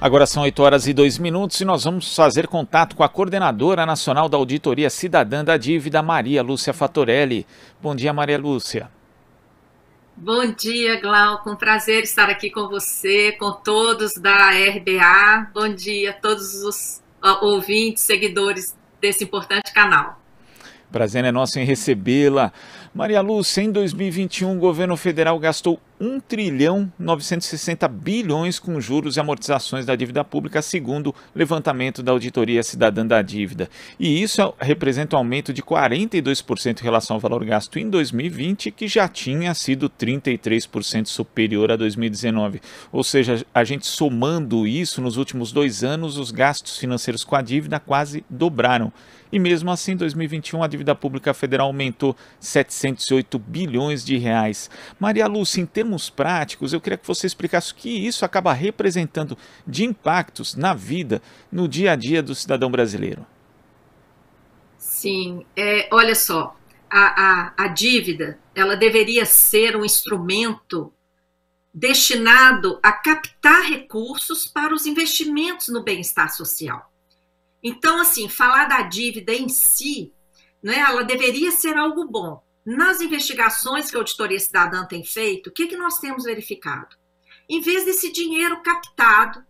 Agora são 8h02 e nós vamos fazer contato com a coordenadora nacional da Auditoria Cidadã da Dívida, Maria Lúcia Fattorelli. Bom dia, Maria Lúcia. Bom dia, Glauco. Um prazer estar aqui com você, com todos da RBA. Bom dia a todos os ouvintes, seguidores desse importante canal. Prazer é nosso em recebê-la. Maria Lúcia, em 2021 o governo federal gastou 1,960 bilhões com juros e amortizações da dívida pública, segundo o levantamento da Auditoria Cidadã da Dívida. E isso representa um aumento de 42% em relação ao valor gasto em 2020, que já tinha sido 33% superior a 2019. Ou seja, a gente somando isso, nos últimos 2 anos, os gastos financeiros com a dívida quase dobraram. E mesmo assim, em 2021, a dívida pública federal aumentou 708 bilhões de reais. Maria Lúcia, em termos práticos, eu queria que você explicasse o que isso acaba representando de impactos na vida, no dia a dia do cidadão brasileiro. Sim, olha só, a dívida, ela deveria ser um instrumento destinado a captar recursos para os investimentos no bem-estar social. Então, assim, falar da dívida em si, né, ela deveria ser algo bom. Nas investigações que a Auditoria Cidadã tem feito, o que nós temos verificado? Em vez desse dinheiro captado,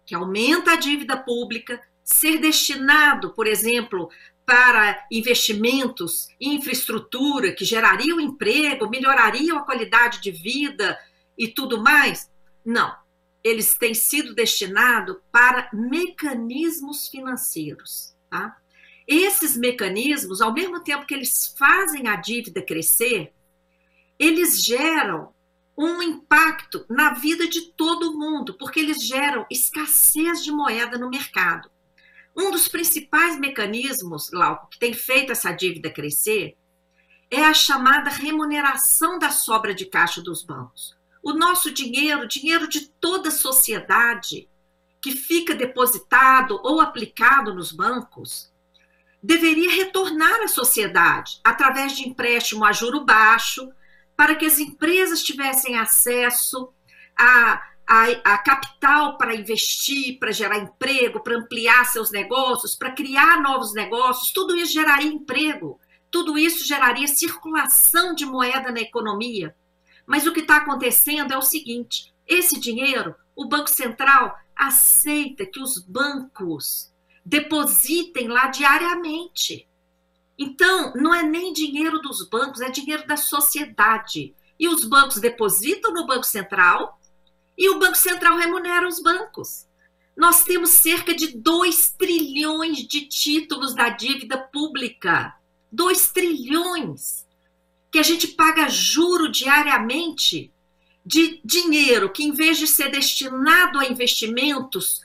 que aumenta a dívida pública, ser destinado, por exemplo, para investimentos em infraestrutura que gerariam emprego, melhorariam a qualidade de vida e tudo mais, não. Eles têm sido destinados para mecanismos financeiros, tá? Esses mecanismos, ao mesmo tempo que eles fazem a dívida crescer, eles geram um impacto na vida de todo mundo, porque eles geram escassez de moeda no mercado. Um dos principais mecanismos, Glauco, que tem feito essa dívida crescer, é a chamada remuneração da sobra de caixa dos bancos. O nosso dinheiro, dinheiro de toda a sociedade, que fica depositado ou aplicado nos bancos, deveria retornar à sociedade através de empréstimo a juro baixo, para que as empresas tivessem acesso a capital para investir, para gerar emprego, para ampliar seus negócios, para criar novos negócios. Tudo isso geraria emprego, tudo isso geraria circulação de moeda na economia. Mas o que está acontecendo é o seguinte: esse dinheiro, o Banco Central aceita que os bancos depositem lá diariamente. Então, não é nem dinheiro dos bancos, é dinheiro da sociedade. E os bancos depositam no Banco Central e o Banco Central remunera os bancos. Nós temos cerca de 2 trilhões de títulos da dívida pública. 2 trilhões! Que a gente paga juro diariamente de dinheiro que, em vez de ser destinado a investimentos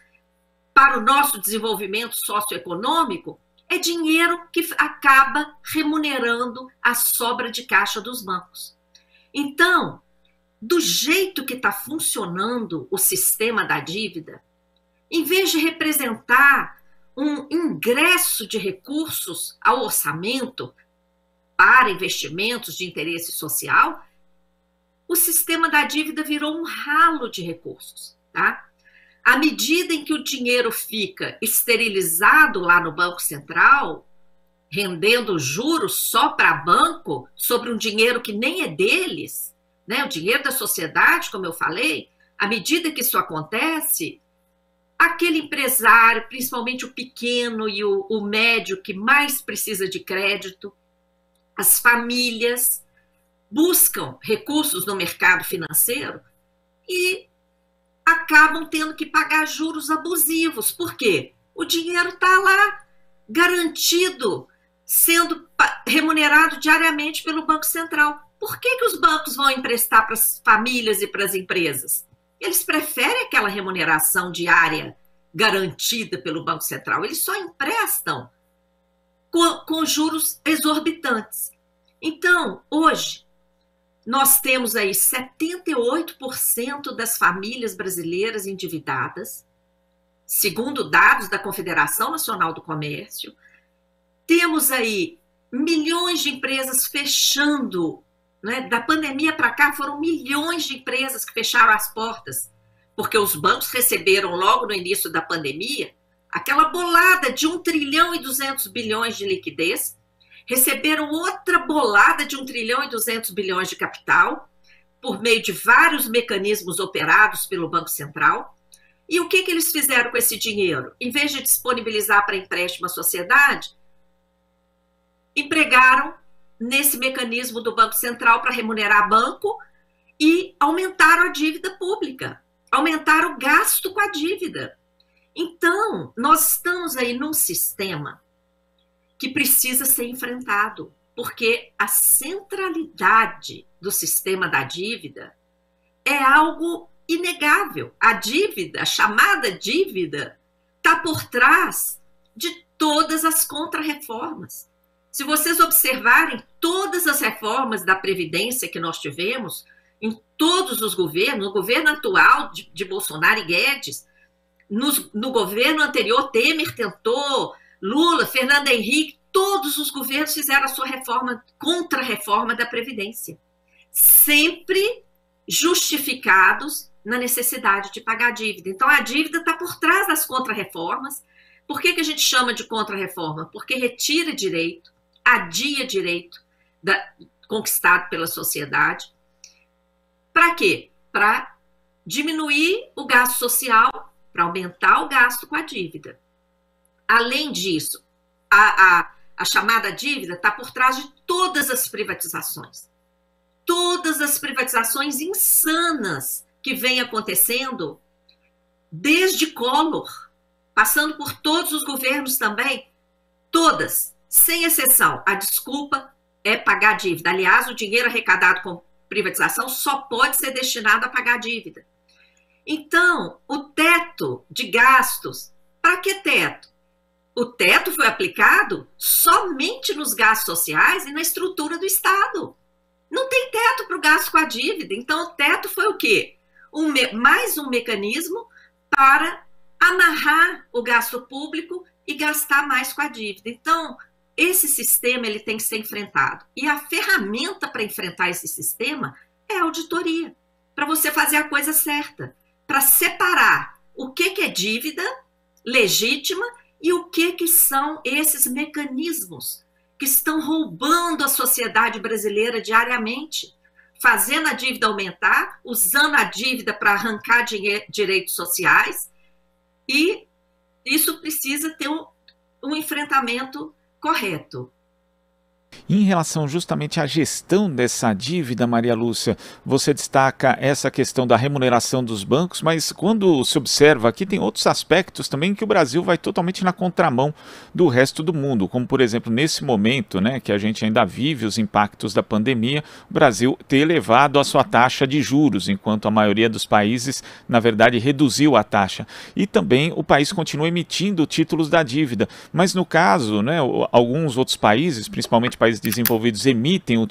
para o nosso desenvolvimento socioeconômico, é dinheiro que acaba remunerando a sobra de caixa dos bancos. Então, do jeito que está funcionando o sistema da dívida, em vez de representar um ingresso de recursos ao orçamento para investimentos de interesse social, o sistema da dívida virou um ralo de recursos, tá? À medida em que o dinheiro fica esterilizado lá no Banco Central, rendendo juros só para banco, sobre um dinheiro que nem é deles, né? O dinheiro da sociedade, como eu falei, à medida que isso acontece, aquele empresário, principalmente o pequeno e o médio, que mais precisa de crédito, as famílias buscam recursos no mercado financeiro e acabam tendo que pagar juros abusivos. Por quê? O dinheiro está lá, garantido, sendo remunerado diariamente pelo Banco Central. Por que os bancos vão emprestar para as famílias e para as empresas? Eles preferem aquela remuneração diária garantida pelo Banco Central. Eles só emprestam com juros exorbitantes. Então, hoje, nós temos aí 78% das famílias brasileiras endividadas, segundo dados da Confederação Nacional do Comércio. Temos aí milhões de empresas fechando, né? Da pandemia para cá foram milhões de empresas que fecharam as portas, porque os bancos receberam logo no início da pandemia aquela bolada de 1 trilhão e 200 bilhões de liquidez, receberam outra bolada de 1 trilhão e 200 bilhões de capital, por meio de vários mecanismos operados pelo Banco Central. E o que eles fizeram com esse dinheiro? Em vez de disponibilizar para empréstimo à sociedade, empregaram nesse mecanismo do Banco Central para remunerar banco e aumentaram a dívida pública, aumentaram o gasto com a dívida. Então, nós estamos aí num sistema que precisa ser enfrentado, porque a centralidade do sistema da dívida é algo inegável. A dívida, a chamada dívida, está por trás de todas as contrarreformas. Se vocês observarem todas as reformas da Previdência que nós tivemos, em todos os governos, no governo atual de Bolsonaro e Guedes, no governo anterior, Temer tentou, Lula, Fernando Henrique, todos os governos fizeram a sua reforma, contra-reforma da Previdência, sempre justificados na necessidade de pagar a dívida. Então, a dívida está por trás das contra-reformas. Por que a gente chama de contra-reforma? Porque retira direito, adia direito conquistado pela sociedade. Para quê? Para diminuir o gasto social, para aumentar o gasto com a dívida. Além disso, a chamada dívida está por trás de todas as privatizações. Todas as privatizações insanas que vêm acontecendo desde Collor, passando por todos os governos também, todas, sem exceção. A desculpa é pagar a dívida. Aliás, o dinheiro arrecadado com privatização só pode ser destinado a pagar a dívida. Então, o teto de gastos, para que teto? O teto foi aplicado somente nos gastos sociais e na estrutura do Estado. Não tem teto para o gasto com a dívida. Então, o teto foi o quê? Mais um mecanismo para amarrar o gasto público e gastar mais com a dívida. Então, esse sistema ele tem que ser enfrentado. E a ferramenta para enfrentar esse sistema é a auditoria, para você fazer a coisa certa, para separar o que é dívida legítima e o que são esses mecanismos que estão roubando a sociedade brasileira diariamente, fazendo a dívida aumentar, usando a dívida para arrancar direitos sociais, e isso precisa ter um enfrentamento correto. Em relação justamente à gestão dessa dívida, Maria Lúcia, você destaca essa questão da remuneração dos bancos, mas quando se observa aqui tem outros aspectos também que o Brasil vai totalmente na contramão do resto do mundo, como por exemplo nesse momento, né, que a gente ainda vive os impactos da pandemia, o Brasil ter elevado a sua taxa de juros, enquanto a maioria dos países, na verdade, reduziu a taxa. E também o país continua emitindo títulos da dívida, mas no caso, né, alguns outros países, principalmente países desenvolvidos, emitem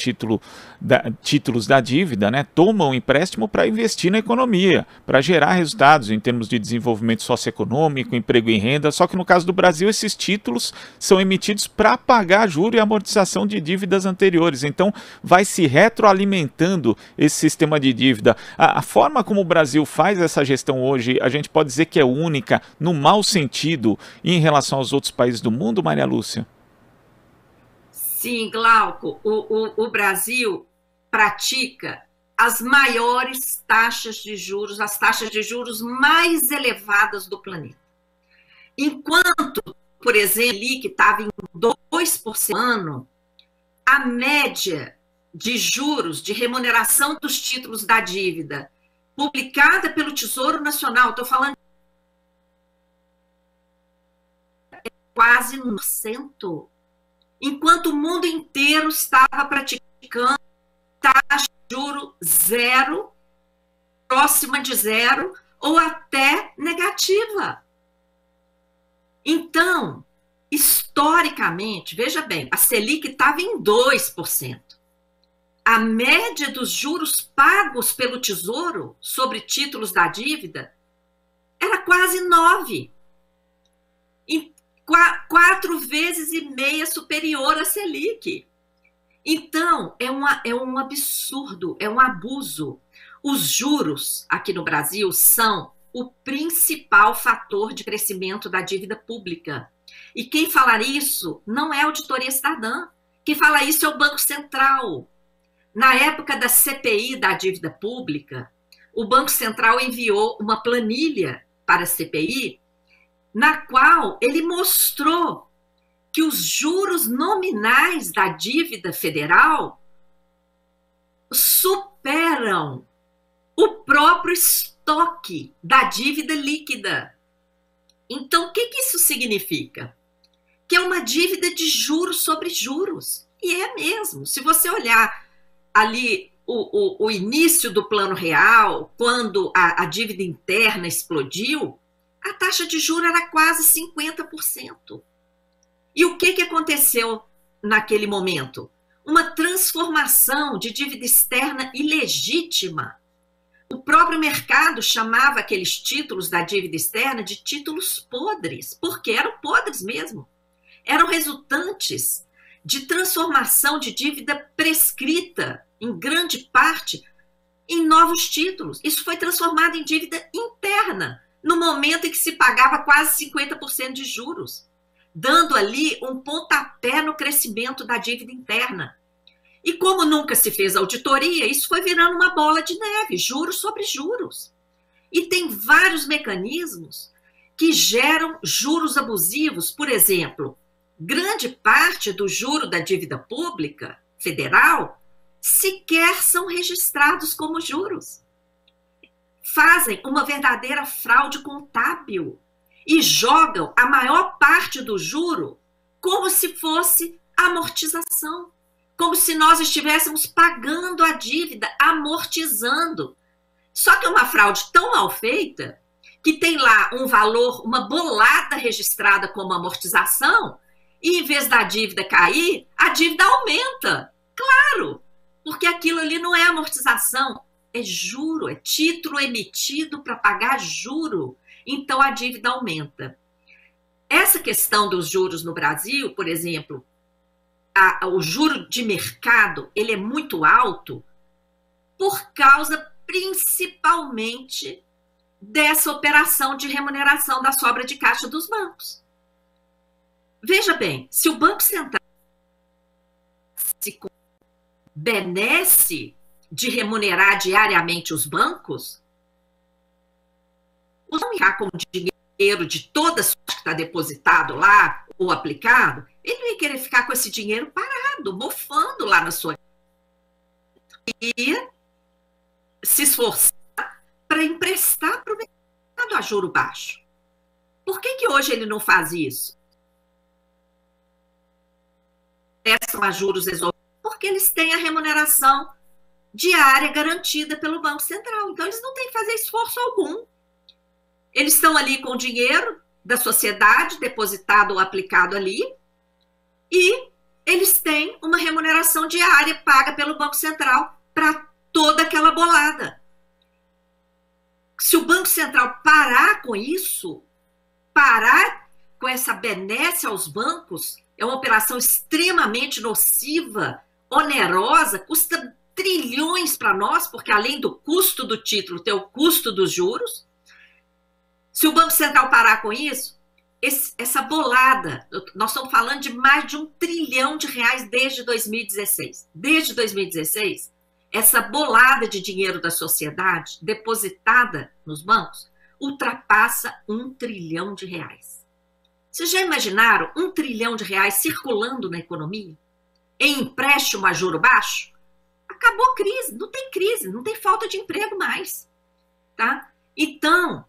títulos da dívida, né, tomam empréstimo para investir na economia, para gerar resultados em termos de desenvolvimento socioeconômico, emprego e renda, só que no caso do Brasil esses títulos são emitidos para pagar juro e amortização de dívidas anteriores, então vai se retroalimentando esse sistema de dívida. A forma como o Brasil faz essa gestão hoje, a gente pode dizer que é única no mau sentido em relação aos outros países do mundo, Maria Lúcia? Sim, Glauco, o Brasil pratica as maiores taxas de juros, as taxas de juros mais elevadas do planeta. Enquanto, por exemplo, que estava em 2% ao ano, a média de juros, de remuneração dos títulos da dívida, publicada pelo Tesouro Nacional, estou falando quase 1%. Enquanto o mundo inteiro estava praticando taxa de juro zero, próxima de zero, ou até negativa. Então, historicamente, veja bem, a Selic estava em 2%. A média dos juros pagos pelo Tesouro sobre títulos da dívida era quase 9%. 4,5 vezes superior à Selic. Então, é um absurdo, é um abuso. Os juros aqui no Brasil são o principal fator de crescimento da dívida pública. E quem fala isso não é a Auditoria Cidadã. Quem fala isso é o Banco Central. Na época da CPI da dívida pública, o Banco Central enviou uma planilha para a CPI, na qual ele mostrou que os juros nominais da dívida federal superam o próprio estoque da dívida líquida. Então, o que isso significa? Que é uma dívida de juros sobre juros. E é mesmo. Se você olhar ali o início do Plano Real, quando a dívida interna explodiu, a taxa de juros era quase 50%. E o que aconteceu naquele momento? Uma transformação de dívida externa ilegítima. O próprio mercado chamava aqueles títulos da dívida externa de títulos podres, porque eram podres mesmo. Eram resultantes de transformação de dívida prescrita, em grande parte, em novos títulos. Isso foi transformado em dívida interna, no momento em que se pagava quase 50% de juros, dando ali um pontapé no crescimento da dívida interna. E como nunca se fez auditoria, isso foi virando uma bola de neve, juros sobre juros. E tem vários mecanismos que geram juros abusivos. Por exemplo, grande parte do juro da dívida pública federal sequer são registrados como juros. Fazem uma verdadeira fraude contábil e jogam a maior parte do juro como se fosse amortização, como se nós estivéssemos pagando a dívida, amortizando. Só que é uma fraude tão mal feita que tem lá um valor, uma bolada registrada como amortização, e em vez da dívida cair, a dívida aumenta. Claro, porque aquilo ali não é amortização, é juro, é título emitido para pagar juro. Então a dívida aumenta. Essa questão dos juros no Brasil, por exemplo, o juro de mercado, ele é muito alto por causa principalmente dessa operação de remuneração da sobra de caixa dos bancos. Veja bem, se o Banco Central se benesse de remunerar diariamente os bancos, não ficar com dinheiro de toda a sorte que está depositado lá ou aplicado, ele não ia querer ficar com esse dinheiro parado, mofando lá na sua e se esforçar para emprestar para o mercado a juro baixo. Por que hoje ele não faz isso? São a juros exorbitantes, porque eles têm a remuneração diária garantida pelo Banco Central. Então, eles não têm que fazer esforço algum. Eles estão ali com o dinheiro da sociedade depositado ou aplicado ali e eles têm uma remuneração diária paga pelo Banco Central para toda aquela bolada. Se o Banco Central parar com isso, parar com essa benesse aos bancos, é uma operação extremamente nociva, onerosa, custa trilhões para nós, porque além do custo do título, tem o custo dos juros. Se o Banco Central parar com isso, essa bolada, nós estamos falando de mais de R$1 trilhão desde 2016. Desde 2016, essa bolada de dinheiro da sociedade depositada nos bancos ultrapassa R$1 trilhão. Vocês já imaginaram R$1 trilhão circulando na economia? Em empréstimo a juro baixo? Acabou a crise, não tem falta de emprego mais. Tá? Então,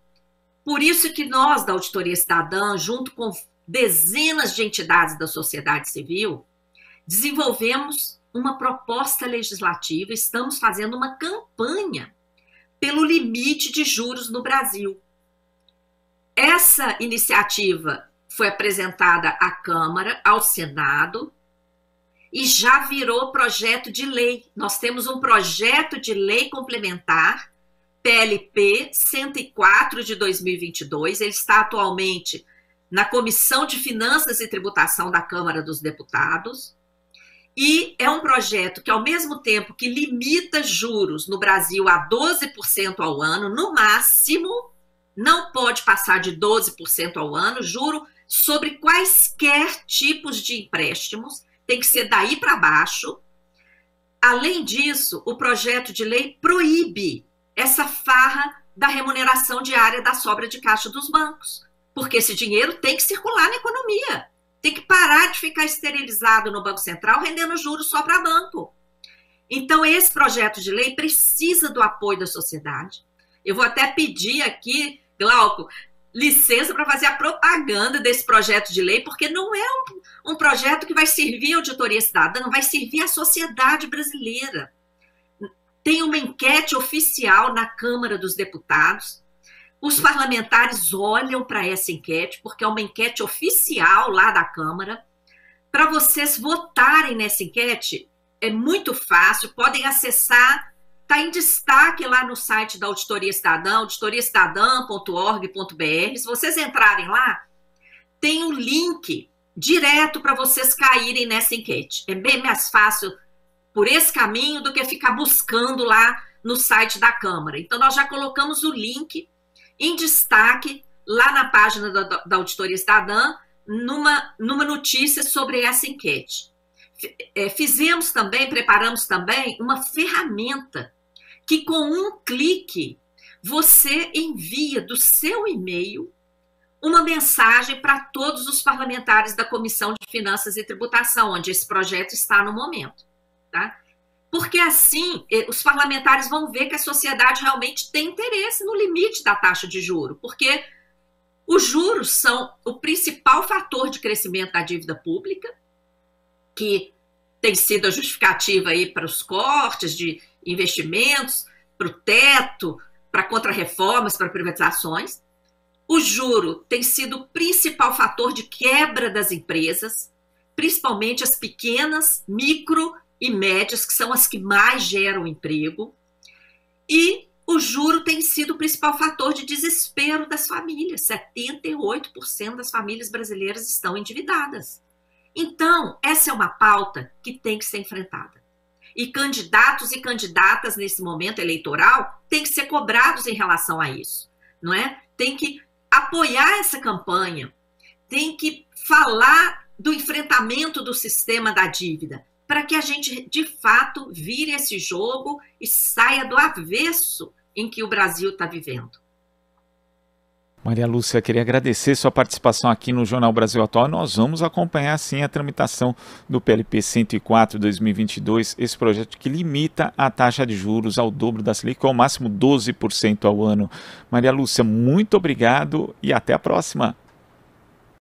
por isso que nós, da Auditoria Cidadã, junto com dezenas de entidades da sociedade civil, desenvolvemos uma proposta legislativa, estamos fazendo uma campanha pelo limite de juros no Brasil. Essa iniciativa foi apresentada à Câmara, ao Senado, e já virou projeto de lei. Nós temos um projeto de lei complementar, PLP 104 de 2022, ele está atualmente na Comissão de Finanças e Tributação da Câmara dos Deputados, e é um projeto que, ao mesmo tempo que limita juros no Brasil a 12% ao ano, no não pode passar de 12% ao ano, juro sobre quaisquer tipos de empréstimos, tem que ser daí para baixo. Além disso, o projeto de lei proíbe essa farra da remuneração diária da sobra de caixa dos bancos, porque esse dinheiro tem que circular na economia, tem que parar de ficar esterilizado no Banco Central, rendendo juros só para banco. Então, esse projeto de lei precisa do apoio da sociedade. Eu vou até pedir aqui, Glauco, licença para fazer a propaganda desse projeto de lei, porque não é um projeto que vai servir a auditoria cidadã, vai servir a sociedade brasileira. Tem uma enquete oficial na Câmara dos Deputados. Os parlamentares olham para essa enquete, porque é uma enquete oficial lá da Câmara. Para vocês votarem nessa enquete, é muito fácil, podem acessar, está em destaque lá no site da Auditoria Cidadã, auditoriacidadã.org.br. Se vocês entrarem lá, tem um link direto para vocês caírem nessa enquete. É bem mais fácil por esse caminho do que ficar buscando lá no site da Câmara. Então, nós já colocamos o link em destaque lá na página da Auditoria Cidadã, numa notícia sobre essa enquete. Preparamos também uma ferramenta que com um clique você envia do seu e-mail uma mensagem para todos os parlamentares da Comissão de Finanças e Tributação, onde esse projeto está no momento, tá? Porque assim os parlamentares vão ver que a sociedade realmente tem interesse no limite da taxa de juro, porque os juros são o principal fator de crescimento da dívida pública, que tem sido a justificativa aí para os cortes de investimentos, para o teto, para contrarreformas, para privatizações. O juro tem sido o principal fator de quebra das empresas, principalmente as pequenas, micro e médias, que são as que mais geram emprego. E o juro tem sido o principal fator de desespero das famílias. 78% das famílias brasileiras estão endividadas. Então, essa é uma pauta que tem que ser enfrentada. E candidatos e candidatas nesse momento eleitoral têm que ser cobrados em relação a isso, não é? Tem que apoiar essa campanha, tem que falar do enfrentamento do sistema da dívida, para que a gente, de fato, vire esse jogo e saia do avesso em que o Brasil está vivendo. Maria Lúcia, queria agradecer sua participação aqui no Jornal Brasil Atual. Nós vamos acompanhar, sim, a tramitação do PLP 104/2022, esse projeto que limita a taxa de juros ao dobro da Selic, ao máximo 12% ao ano. Maria Lúcia, muito obrigado e até a próxima.